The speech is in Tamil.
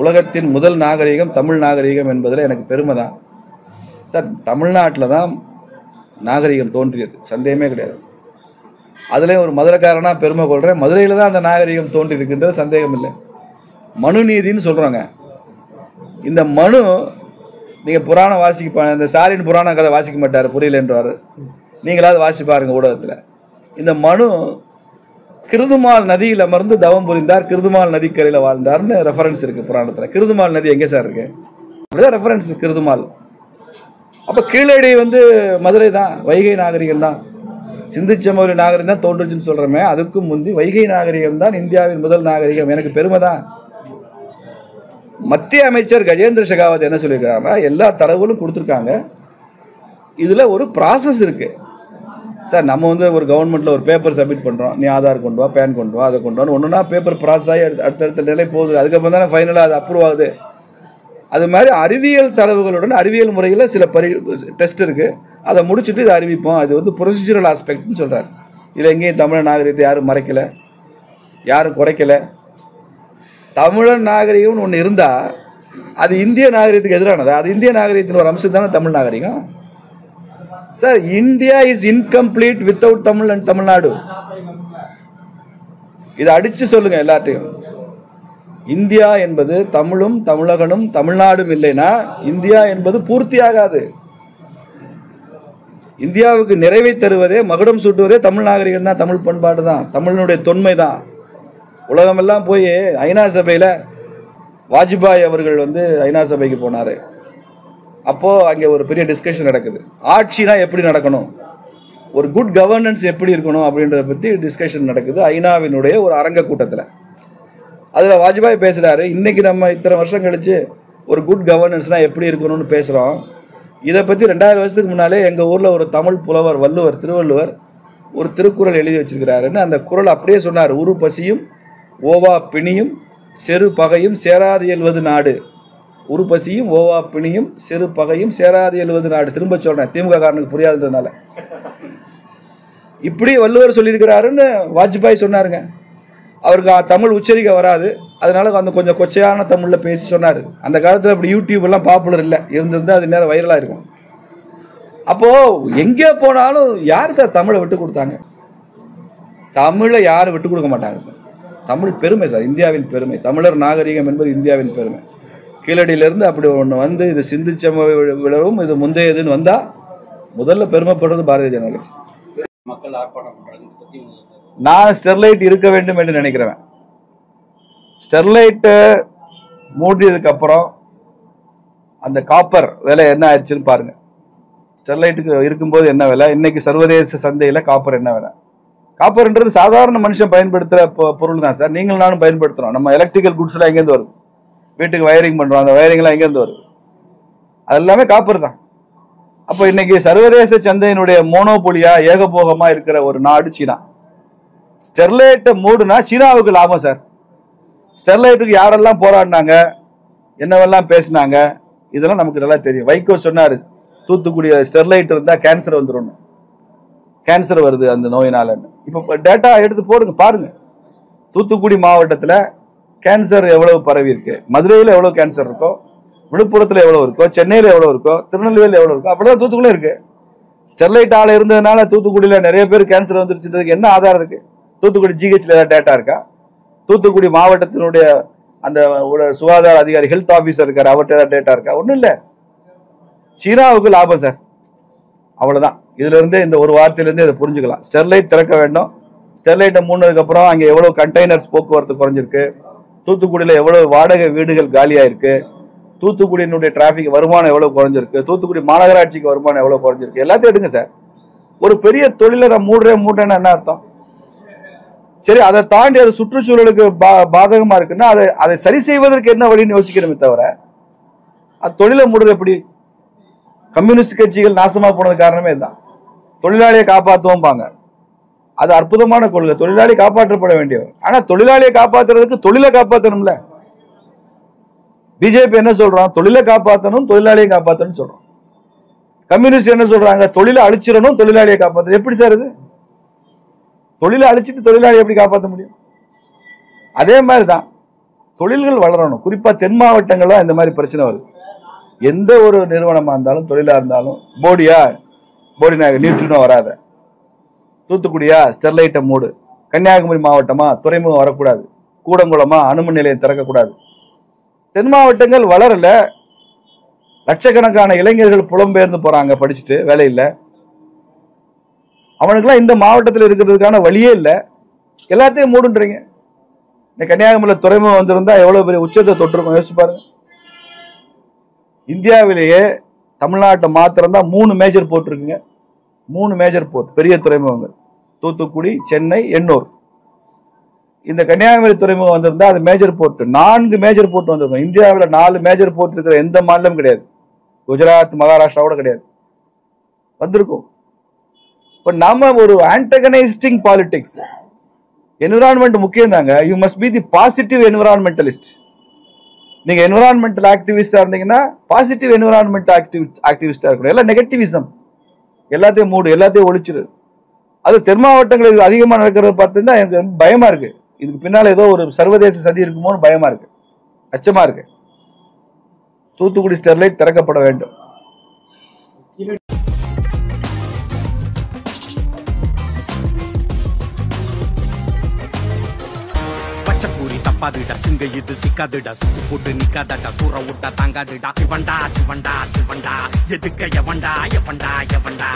உலகத்தின் முதல் நாகரிகம் தமிழ் நாகரிகம் என்பதில் எனக்கு பெருமை தான் சார். தமிழ்நாட்டில் தான் நாகரிகம் தோன்றியது, சந்தேகமே கிடையாது. அதுலேயும் ஒரு மதுரைக்காரனாக பெருமை கொள்கிறேன். மதுரையில் தான் அந்த நாகரிகம் தோன்றி இருக்கின்றது, சந்தேகம் இல்லை. மனு நீதினு சொல்கிறாங்க. இந்த மனு நீங்கள் புராணம் வாசிக்க, இந்த ஸ்டாலின் புராண கதை வாசிக்க மாட்டார், புரியல என்றார். நீங்களாவது வாசி பாருங்கள் ஊடகத்தில். இந்த மனு கிருதுமால் நதியில் அமர்ந்து தவம் புரிந்தார், கிருதுமால் நதிக்கரையில் வாழ்ந்தார்னு ரெஃபரன்ஸ் இருக்குது புராணத்தில். கிருதுமால் நதி எங்கே சார் இருக்கு? அப்படிதான் ரெஃபரன்ஸ் கிருதுமால். அப்போ கீழடி மதுரை தான், வைகை நாகரிகம் தான், சிந்துச்சமவெளி நாகரிகம் தான் தோன்றுச்சுன்னு சொல்கிறோமே. அதுக்கும் முந்தி வைகை நாகரிகம் தான் இந்தியாவின் முதல் நாகரிகம். எனக்கு பெருமை தான். மத்திய அமைச்சர் கஜேந்திர ஷெகாவத் என்ன சொல்லியிருக்காங்கன்னா, எல்லா தரவுகளும் கொடுத்துருக்காங்க, இதில் ஒரு ப்ராசஸ் இருக்குது சார். நம்ம ஒரு கவர்மெண்ட்டில் ஒரு பேப்பர் சப்மிட் பண்ணுறோம், நீ ஆதார் கொண்டு வா, பேன் கொண்டு வா, அதை கொண்டு வா, ஒன்றுனா பேப்பர் ப்ராசஸ் ஆகி அடுத்தடுத்த நிலை போகுது. அதுக்கப்புறம் தானே ஃபைனலாக அது அப்ரூவ் ஆகுது. அது மாதிரி அறிவியல் தரவுகளுடன் அறிவியல் முறையில் சில டெஸ்ட் இருக்குது, அதை முடிச்சுட்டு இதை அறிவிப்போம். அது ப்ரொசீஜரல் ஆஸ்பெக்ட்னு சொல்கிறார். இதில் எங்கேயும் தமிழ் நாகரிகத்தை யாரும் மறைக்கலை, யாரும் குறைக்கலை. தமிழன் நாகரிகம்னு ஒன்று இருந்தால் அது இந்திய நாகரிகத்துக்கு எதிரானது. அது இந்திய நாகரிகத்தின் ஒரு அம்சம் தானே தமிழ் நாகரிகம் sir. India is incomplete without Tamil and Tamil Nadu. இதை அடிச்சு சொல்லுங்க எல்லாத்தையும். இந்தியா என்பது தமிழும் தமிழகனும் தமிழ்நாடும் இல்லைன்னா இந்தியா என்பது பூர்த்தியாகாது. இந்தியாவுக்கு நிறைவை தருவதே, மகுடம் சூட்டுவதே தமிழ் நாகரிகம் தான், தமிழ் பண்பாடு தான், தமிழனுடைய தொன்மை தான். உலகமெல்லாம் போய் ஐநா சபையில் வாஜ்பாய் அவர்கள் ஐநா சபைக்கு போனார். அப்போது அங்கே ஒரு பெரிய டிஸ்கஷன் நடக்குது. ஆட்சினா எப்படி நடக்கணும், ஒரு குட் கவர்னன்ஸ் எப்படி இருக்கணும் அப்படின்றத பற்றி டிஸ்கஷன் நடக்குது ஐநாவினுடைய ஒரு அரங்க கூட்டத்தில். அதில் வாஜ்பாய் பேசுகிறாரு, இன்றைக்கி நம்ம இத்தனை வருஷம் கழித்து ஒரு குட் கவர்னன்ஸ்னால் எப்படி இருக்கணும்னு பேசுகிறோம். இதை பற்றி 2000 வருஷத்துக்கு முன்னாலே எங்கள் ஊரில் ஒரு தமிழ் புலவர் திருவள்ளுவர் ஒரு திருக்குறள் எழுதி வச்சிருக்கிறாருன்னு அந்த குறள் அப்படியே சொன்னார். உரு பசியும் ஓவா பிணியும் செரு பகையும் சேராது எழுவது நாடு. உரு பசியும் ஓவா பிணியும் சிறு பகையும் சேராது எழுவது நாடு. திரும்ப சொல்றேன், திமுக காரனுக்கு புரியாததுனால. இப்படி வள்ளுவர் சொல்லியிருக்கிறாருன்னு வாஜ்பாய் சொன்னாருங்க. அவருக்கு தமிழ் உச்சரிக்க வராது, அதனால கொஞ்சம் கொச்சையான தமிழில் பேசி சொன்னார். அந்த காலத்தில் அப்படி யூடியூப் எல்லாம் பாப்புலர் இல்லை, இருந்திருந்தால் அது நேரம் வைரலாக இருக்கும். அப்போது எங்கே போனாலும் யார் சார் தமிழை விட்டு கொடுத்தாங்க? தமிழை யாரும் விட்டு கொடுக்க மாட்டாங்க சார். தமிழ் பெருமை சார், இந்தியாவின் பெருமை. தமிழர் நாகரிகம் என்பது இந்தியாவின் பெருமை. கீழடியிலிருந்து அப்படி ஒன்று இது சிந்துச்சமவெளி விடவும் இது முந்தையதுன்னு வந்தால் முதல்ல பெருமைப்படுறது பாரதிய ஜனதா கட்சி. மக்கள் ஆர்ப்பாட்டம் பண்றாங்க. நான் ஸ்டெர்லைட் இருக்க வேண்டும் என்று நினைக்கிறேன். ஸ்டெர்லைட்டு மூடியதுக்கு அப்புறம் அந்த காப்பர் விலை என்ன ஆயிடுச்சுன்னு பாருங்க. ஸ்டெர்லைட்டுக்கு இருக்கும்போது என்ன விலை, இன்னைக்கு சர்வதேச சந்தையில் காப்பர் என்ன விலை? காப்பர்ன்றது சாதாரண மனுஷன் பயன்படுத்துகிற பொருள் தான் சார். நீங்களும் நானும் பயன்படுத்துகிறோம். நம்ம எலக்ட்ரிக்கல் குட்ஸ்லாம் எங்கேருந்து வருது? வீட்டுக்கு வயரிங் பண்ணுறோம், அந்த வயரிங்லாம் எங்கேருந்து வருது? அது எல்லாமே காப்பர் தான். அப்போ இன்னைக்கு சர்வதேச சந்தையினுடைய மோனோபோலியா ஏகபோகமா இருக்கிற ஒரு நாடு சீனா. ஸ்டெர்லைட்டை மூடுனா சீனாவுக்கு லாபம் சார். ஸ்டெர்லைட்டுக்கு யாரெல்லாம் போராடினாங்க, என்னவெல்லாம் பேசினாங்க, இதெல்லாம் நமக்கு நல்லா தெரியும். வைகோ சொன்னார், தூத்துக்குடி ஸ்டெர்லைட் இருந்தால் கேன்சர் வந்துடும், கேன்சர் வருது அந்த நோயினால. இப்போ டேட்டா எடுத்து போடுங்க, பாருங்க. தூத்துக்குடி மாவட்டத்தில் கேன்சர் எவ்வளவு பரவி இருக்கு, மதுரையில் எவ்வளவு கேன்சர் இருக்கோ, விழுப்புரத்தில் எவ்வளவு இருக்கோ, சென்னையில் எவ்வளவு இருக்கோ, திருநெல்வேலியில் எவ்வளவு இருக்கோ, அப்படிதான் தூத்துக்குடியும் இருக்கு. ஸ்டெர்லைட் ஆலை இருந்ததுனால தூத்துக்குடியில் நிறைய பேர் கேன்சர் வந்துருச்சுன்றதுக்கு என்ன ஆதாரம் இருக்கு? தூத்துக்குடி ஜிஹெச்ல ஏதாவது டேட்டா இருக்கா? தூத்துக்குடி மாவட்டத்தினுடைய அந்த சுகாதார அதிகாரி ஹெல்த் ஆஃபீஸர் இருக்காரு, அவர்கிட்ட ஏதாவது டேட்டா இருக்கா? ஒன்றும் இல்லை. சீனாவுக்கு லாபம் சார், அவ்வளவுதான். இதுல இருந்தே இந்த ஒரு வார்த்தையிலிருந்து இதை புரிஞ்சுக்கலாம். ஸ்டெர்லைட் திறக்க வேண்டும். ஸ்டெர்லைட்டை மூணுனதுக்கு அப்புறம் அங்கே எவ்வளவு கண்டெய்னர்ஸ் போக்குவரத்து குறைஞ்சிருக்கு, தூத்துக்குடியில் எவ்வளவு வாடகை வீடுகள் காலியா இருக்கு, தூத்துக்குடியினுடைய டிராபிக் வருமானம் எவ்வளவு குறைஞ்சிருக்கு, தூத்துக்குடி மாநகராட்சிக்கு வருமானம் எவ்வளவு குறைஞ்சிருக்கு, எல்லாத்தையும் எடுங்க சார். ஒரு பெரிய தொழிலை நான் மூடுறேன்னா என்ன அர்த்தம்? சரி, அதை தாண்டி அது சுற்றுச்சூழலுக்கு பாதகமா இருக்குன்னா அதை சரி செய்வதற்கு என்ன வழின்னு யோசிக்கிறோமே தவிர அது தொழிலை மூடுறது எப்படி? கம்யூனிஸ்ட் கட்சிகள் நாசமா போனது காரணமே தான். தொழிலாளியை காப்பாற்றுவோம் பாங்க, அது அற்புதமான கொள்கை. தொழிலாளி காப்பாற்றப்பட வேண்டியவர். ஆனா தொழிலாளியை காப்பாற்றுறதுக்கு தொழிலை காப்பாற்றணும்ல. பிஜேபி என்ன சொல்றோம்? தொழிலை காப்பாற்றணும், தொழிலாளியை காப்பாற்றணும் சொல்றோம். கம்யூனிஸ்ட் என்ன சொல்றாங்க? தொழிலை அழிச்சிடணும், தொழிலாளியை காப்பாற்ற. எப்படி சார் இது? தொழிலை அழிச்சிட்டு தொழிலாளி எப்படி காப்பாற்ற முடியும்? அதே மாதிரிதான் தொழில்கள் வளரணும். குறிப்பா தென் மாவட்டங்கள்ல இந்த மாதிரி பிரச்சனை வருது. எந்த ஒரு நிறுவனமா இருந்தாலும் தொழிலா இருந்தாலும் போடி நியூட்ரினோ வராத, தூத்துக்குடியா ஸ்டெர்லைட்டை மூடு, கன்னியாகுமரி மாவட்டமா துறைமுகம் வரக்கூடாது, கூடங்குளமா அணுமின் நிலையம் திறக்கக்கூடாது. தென் மாவட்டங்கள் வளரல. லட்சக்கணக்கான இளைஞர்கள் புலம்பெயர்ந்து போறாங்க, படிச்சுட்டு வேலை இல்லை. அவனுக்குலாம் இந்த மாவட்டத்தில் இருக்கிறதுக்கான வழியே இல்லை. எல்லாத்தையும் மூடுன்றீங்க. இந்த கன்னியாகுமரியில் துறைமுகம் வந்திருந்தா எவ்வளவு பெரிய உச்சத்தை தொட்டிருக்கும் யோசிச்சு பாருங்க. இந்தியாவிலேயே தமிழ்நாட்டை மாத்திரம்தான் 3 மேஜர் போர்ட் இருக்குங்க. 3 மேஜர் போர்ட், பெரிய துறைமுகங்கள், தூத்துக்குடி, சென்னை, எண்ணூர். இந்த கன்னியாகுமரி துறைமுகம் வந்திருந்தா அது மேஜர் போர்ட். 4 மேஜர் போர்ட் வந்திருக்கும். இந்தியாவில் 4 மேஜர் போர்ட் இருக்கிற எந்த மாநிலமும் கிடையாது. குஜராத், மகாராஷ்டிராவோட கிடையாது, வந்திருக்கும். இப்போ நாம ஒரு ஆன்டகனைஸ்டிங் பாலிடிக்ஸ். என்விரான்மெண்ட் முக்கியம் தாங்க. You must be the positive environmentalist. நீங்க என்விரான்மெண்டல் ஆக்டிவிஸ்டா இருந்தீங்கன்னா பாசிட்டிவ் என்விரான்மெண்ட் ஆக்டிவிஸ்டா இருக்கணும். எல்லாம் நெகட்டிவிசம், எல்லாத்தையும் மூடு, எல்லாத்தையும் ஒழிச்சிரு. அது தென் மாவட்டங்களுக்கு அதிகமாக நடக்கிறத பார்த்தீங்கன்னா எனக்கு ரொம்ப பயமா இருக்கு. இதுக்கு பின்னால ஏதோ ஒரு சர்வதேச சதி இருக்குமோன்னு பயமா இருக்கு, அச்சமா இருக்கு. தூத்துக்குடி ஸ்டெர்லைட் திறக்கப்பட வேண்டும். தப்பாதுடா சிங்க இது சிக்காதுடா, சுத்து போட்டு நிக்காதடா, சூற விட்டா தாங்காதுடா. சிவண்டா சிவண்டா சிவண்டா, எதுக்க எவண்டா எவண்டா எவண்டா.